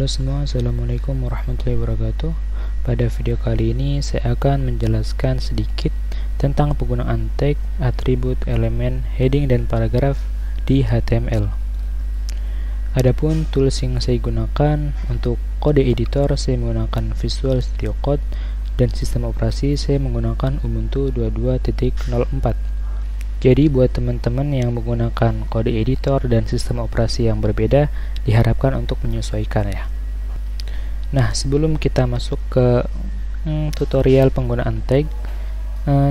Halo semua, Assalamualaikum warahmatullahi wabarakatuh. Pada video kali ini saya akan menjelaskan sedikit tentang penggunaan tag, atribut, elemen, heading, dan paragraf di HTML. Adapun tools yang saya gunakan untuk kode editor, saya menggunakan Visual Studio Code, dan sistem operasi saya menggunakan Ubuntu 22.04. Jadi buat teman-teman yang menggunakan kode editor dan sistem operasi yang berbeda, diharapkan untuk menyesuaikan ya. Nah, sebelum kita masuk ke tutorial penggunaan tag,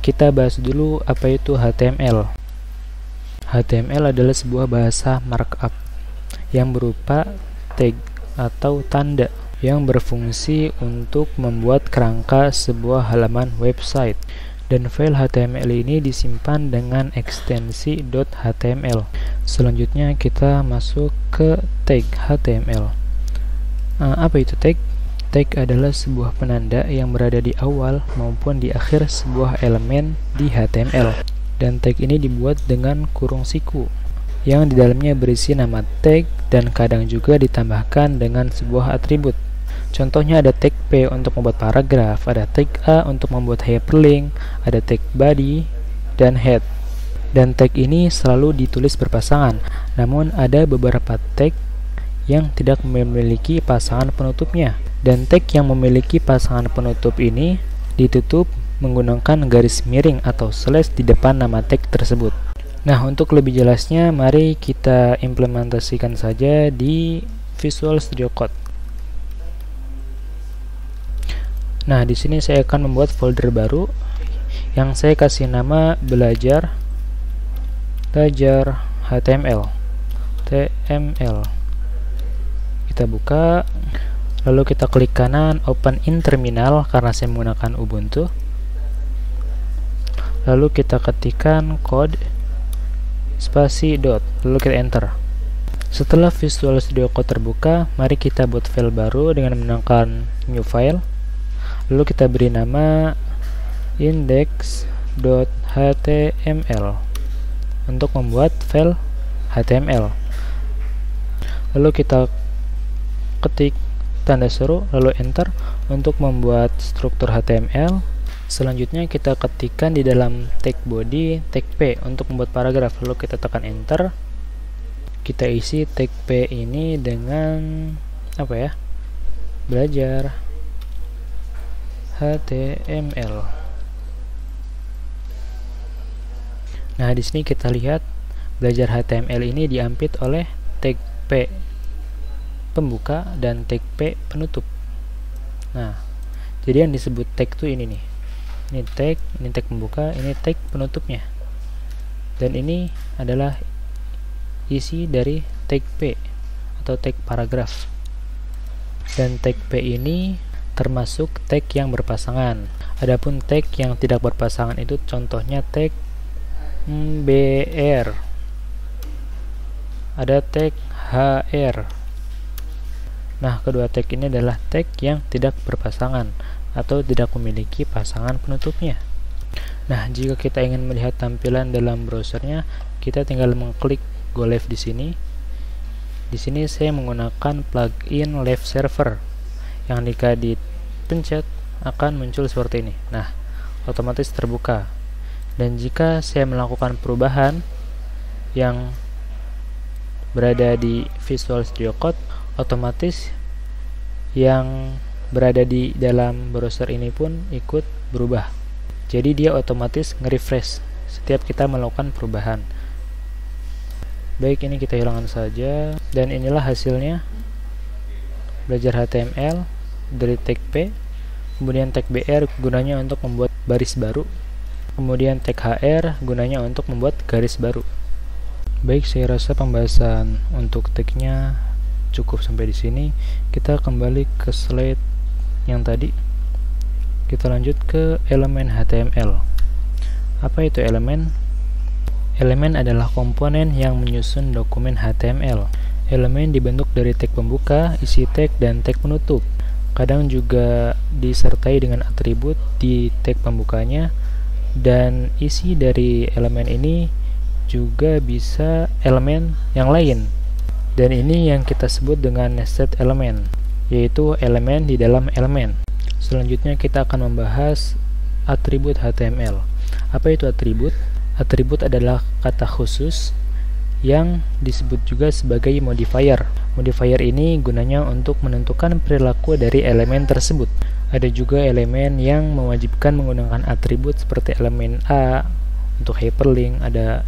kita bahas dulu apa itu HTML. HTML adalah sebuah bahasa markup yang berupa tag atau tanda yang berfungsi untuk membuat kerangka sebuah halaman website. Dan file HTML ini disimpan dengan ekstensi .html. Selanjutnya kita masuk ke tag HTML. Apa itu tag? Tag adalah sebuah penanda yang berada di awal maupun di akhir sebuah elemen di HTML. Dan tag ini dibuat dengan kurung siku yang di dalamnya berisi nama tag dan kadang juga ditambahkan dengan sebuah atribut. Contohnya ada tag P untuk membuat paragraf, ada tag A untuk membuat hyperlink, ada tag body, dan head. Dan tag ini selalu ditulis berpasangan, namun ada beberapa tag yang tidak memiliki pasangan penutupnya. Dan tag yang memiliki pasangan penutup ini ditutup menggunakan garis miring atau slash di depan nama tag tersebut. Nah, untuk lebih jelasnya, mari kita implementasikan saja di Visual Studio Code. Nah, di sini saya akan membuat folder baru yang saya kasih nama belajar HTML. Kita buka, lalu kita klik kanan open in terminal karena saya menggunakan Ubuntu. Lalu kita ketikkan code spasi dot, lalu kita enter. Setelah Visual Studio Code terbuka, mari kita buat file baru dengan menggunakan new file. Lalu kita beri nama index.html untuk membuat file HTML. Lalu kita ketik tanda seru, lalu enter untuk membuat struktur HTML. Selanjutnya kita ketikkan di dalam tag body tag P untuk membuat paragraf, lalu kita tekan enter. Kita isi tag P ini dengan apa ya? Belajar HTML. Nah, di sini kita lihat belajar HTML ini diampit oleh tag P pembuka dan tag P penutup. Nah, jadi yang disebut tag itu ini nih. Ini tag pembuka, ini tag penutupnya. Dan ini adalah isi dari tag P atau tag paragraf. Dan tag P ini termasuk tag yang berpasangan. Adapun tag yang tidak berpasangan itu contohnya tag BR, ada tag HR. Nah, kedua tag ini adalah tag yang tidak berpasangan atau tidak memiliki pasangan penutupnya. Nah, jika kita ingin melihat tampilan dalam browsernya, kita tinggal mengklik Go Live di sini. Di sini saya menggunakan plugin Live Server yang jika dipencet akan muncul seperti ini. Nah, otomatis terbuka. Dan jika saya melakukan perubahan yang berada di Visual Studio Code, otomatis yang berada di dalam browser ini pun ikut berubah. Jadi dia otomatis nge-refresh setiap kita melakukan perubahan. Baik, ini kita hilangkan saja. Dan inilah hasilnya belajar HTML dari tag P, kemudian tag BR gunanya untuk membuat baris baru, kemudian tag HR gunanya untuk membuat garis baru. Baik, saya rasa pembahasan untuk tagnya cukup sampai di sini. Kita kembali ke slide yang tadi. Kita lanjut ke elemen HTML. Apa itu elemen? Elemen adalah komponen yang menyusun dokumen HTML. Elemen dibentuk dari tag pembuka, isi tag, dan tag penutup. Kadang juga disertai dengan atribut di tag pembukanya, dan isi dari elemen ini juga bisa elemen yang lain. Dan ini yang kita sebut dengan nested element. yaitu elemen di dalam elemen. Selanjutnya kita akan membahas atribut HTML. Apa itu atribut? Atribut adalah kata khusus yang disebut juga sebagai modifier. Modifier ini gunanya untuk menentukan perilaku dari elemen tersebut. Ada juga elemen yang mewajibkan menggunakan atribut seperti elemen A untuk hyperlink, ada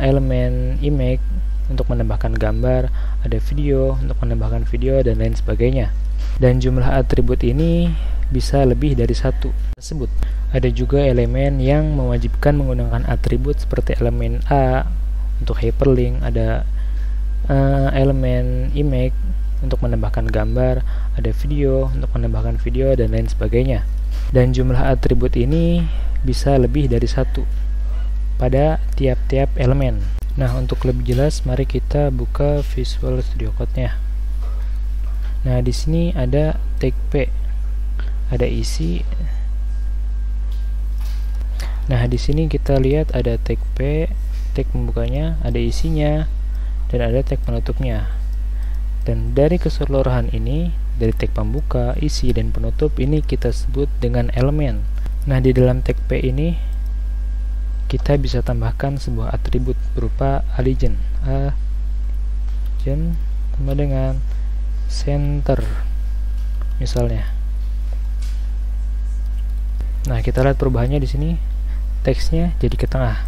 elemen image untuk menambahkan gambar, ada video untuk menambahkan video, dan lain sebagainya. Dan jumlah atribut ini bisa lebih dari satu tersebut. Ada juga elemen yang mewajibkan menggunakan atribut seperti elemen A untuk hyperlink, ada elemen image untuk menambahkan gambar, ada video untuk menambahkan video, dan lain sebagainya. Dan jumlah atribut ini bisa lebih dari satu pada tiap-tiap elemen. Nah, untuk lebih jelas, mari kita buka Visual Studio Code-nya. Nah, di sini ada tag P, ada isi. Nah, di sini kita lihat ada tag P, tag pembukanya, ada isinya, dan ada tag penutupnya. Dan dari keseluruhan ini, dari tag pembuka, isi, dan penutup ini kita sebut dengan elemen. Nah, di dalam tag P ini kita bisa tambahkan sebuah atribut berupa allegiance. Allegiance sama dengan center misalnya. Nah, kita lihat perubahannya di sini, teksnya jadi ke tengah.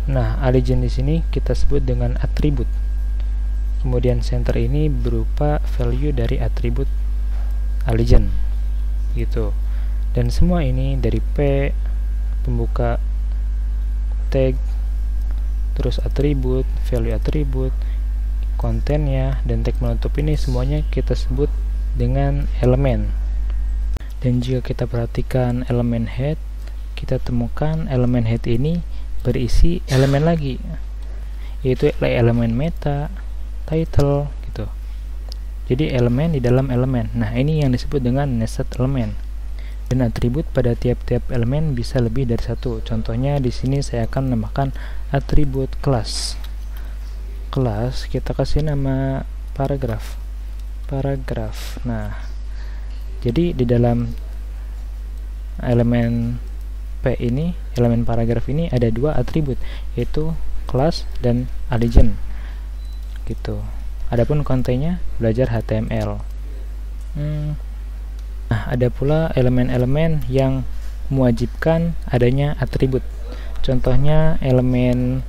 Nah, allegiance di sini kita sebut dengan atribut. Kemudian center ini berupa value dari atribut allegiance gitu. Dan semua ini dari P, pembuka, tag, terus atribut, value atribut, kontennya, dan tag penutup ini semuanya kita sebut dengan elemen. Dan jika kita perhatikan elemen head, kita temukan elemen head ini berisi elemen lagi, yaitu elemen meta, title gitu. Jadi elemen di dalam elemen. Nah, ini yang disebut dengan nested element. Dan atribut pada tiap-tiap elemen bisa lebih dari satu. Contohnya di sini saya akan menambahkan atribut kelas. Kelas kita kasih nama paragraf. Paragraf. Nah, jadi di dalam elemen P ini, elemen paragraf ini ada dua atribut, yaitu kelas dan allegiance. Gitu. Adapun kontennya belajar HTML. Nah, ada pula elemen-elemen yang mewajibkan adanya atribut. Contohnya elemen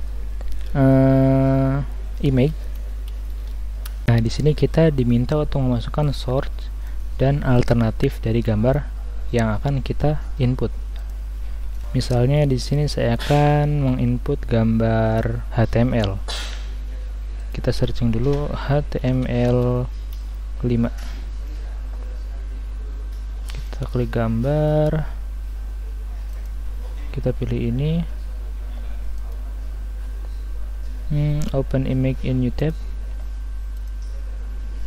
image. Nah, di sini kita diminta untuk memasukkan source dan alternatif dari gambar yang akan kita input. Misalnya di sini saya akan menginput gambar HTML. Kita searching dulu HTML5. Kita klik gambar, kita pilih ini, open image in new tab.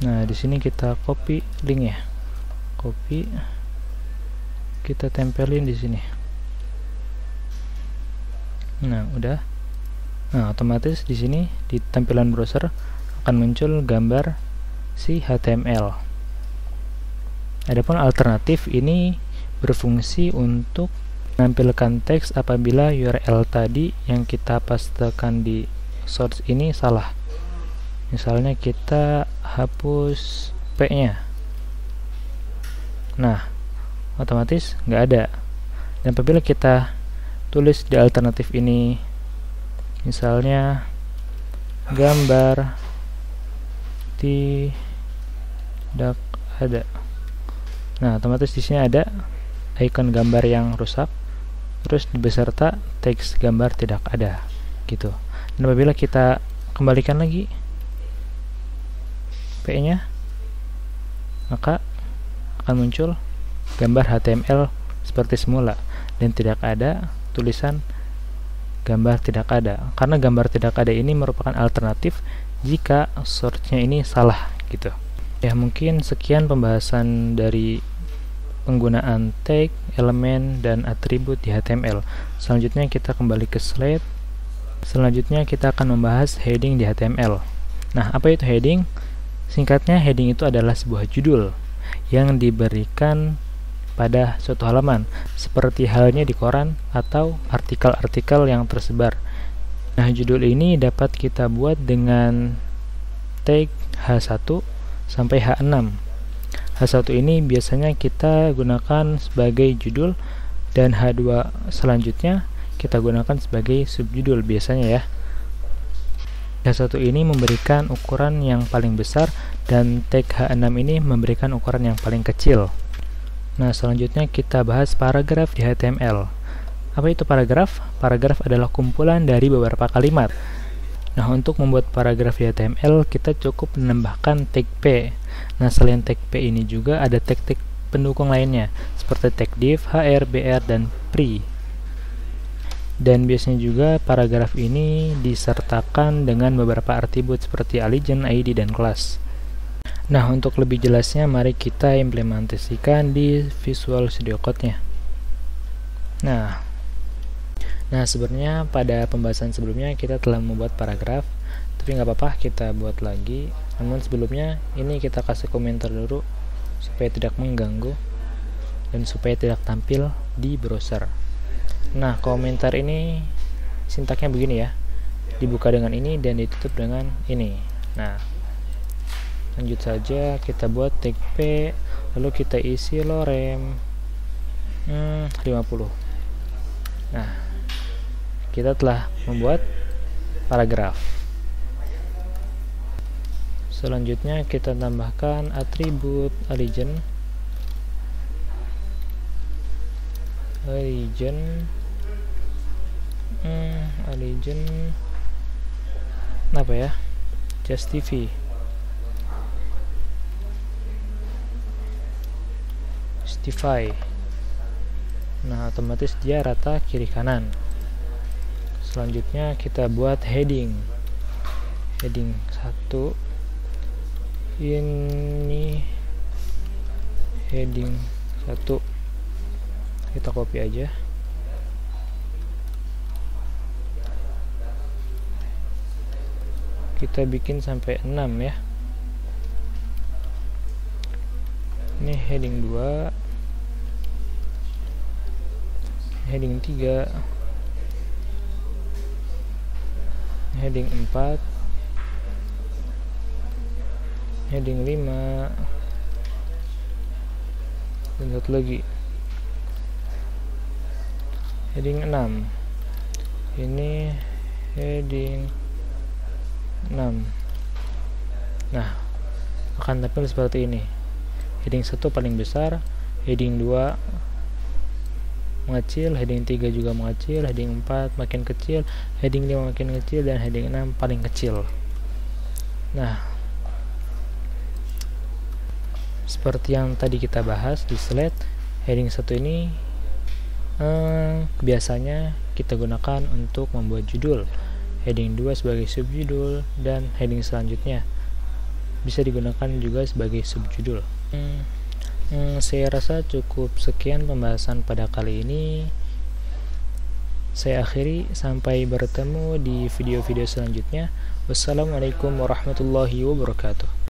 Nah, di sini kita copy linknya, copy, kita tempelin di sini. Nah, udah. Nah, otomatis di sini di tampilan browser akan muncul gambar si HTML. Adapun alternatif ini berfungsi untuk menampilkan teks apabila URL tadi yang kita pastekan di source ini salah. Misalnya kita hapus P-nya. Nah, otomatis nggak ada. Dan apabila kita tulis di alternatif ini, misalnya gambar tidak ada. Nah, otomatis di sini ada icon gambar yang rusak, terus beserta teks gambar tidak ada, gitu. Dan apabila kita kembalikan lagi P-nya, maka akan muncul gambar HTML seperti semula dan tidak ada tulisan gambar tidak ada. Karena gambar tidak ada ini merupakan alternatif jika source-nya ini salah, gitu. Ya, mungkin sekian pembahasan dari penggunaan tag, elemen, dan atribut di HTML. Selanjutnya kita kembali ke slide. Selanjutnya kita akan membahas heading di HTML. Nah, apa itu heading? Singkatnya, heading itu adalah sebuah judul yang diberikan pada suatu halaman, seperti halnya di koran atau artikel-artikel yang tersebar. Nah, judul ini dapat kita buat dengan tag H1 sampai H6. H1 ini biasanya kita gunakan sebagai judul, dan H2 selanjutnya kita gunakan sebagai subjudul biasanya ya. H1 ini memberikan ukuran yang paling besar, dan tag H6 ini memberikan ukuran yang paling kecil. Nah, selanjutnya kita bahas paragraf di HTML. Apa itu paragraf? Paragraf adalah kumpulan dari beberapa kalimat. Nah, untuk membuat paragraf di HTML, kita cukup menambahkan tag P. Nah, selain tag P ini juga ada tag-tag pendukung lainnya, seperti tag div, hr, br, dan pre. Dan biasanya juga paragraf ini disertakan dengan beberapa atribut seperti allegiance, ID, dan kelas. Nah, untuk lebih jelasnya, mari kita implementasikan di Visual Studio Code-nya. Nah, sebenarnya pada pembahasan sebelumnya kita telah membuat paragraf, tapi nggak apa-apa, kita buat lagi. Namun sebelumnya, ini kita kasih komentar dulu supaya tidak mengganggu dan supaya tidak tampil di browser. Nah, komentar ini sintaknya begini ya, dibuka dengan ini dan ditutup dengan ini. Nah, lanjut saja, kita buat tag P, lalu kita isi lorem 50. Nah, kita telah membuat paragraf. Selanjutnya kita tambahkan atribut allegiance apa ya, justify. Nah, otomatis dia rata kiri kanan. Selanjutnya kita buat heading 1. Ini heading 1, kita copy aja. Kita bikin sampai 6 ya. Ini heading 2, heading 3, heading 4, heading 5, dan satu lagi heading 6. Ini heading 6. Nah, akan tampil seperti ini. Heading 1 paling besar, heading 2 mengecil, heading 3 juga mengecil, heading 4 makin kecil, heading 5 makin kecil, dan heading 6 paling kecil. Nah, seperti yang tadi kita bahas di slide, heading 1 ini biasanya kita gunakan untuk membuat judul, heading 2 sebagai subjudul, dan heading selanjutnya bisa digunakan juga sebagai subjudul. Saya rasa cukup sekian pembahasan pada kali ini. Saya akhiri, sampai bertemu di video-video selanjutnya. Wassalamualaikum warahmatullahi wabarakatuh.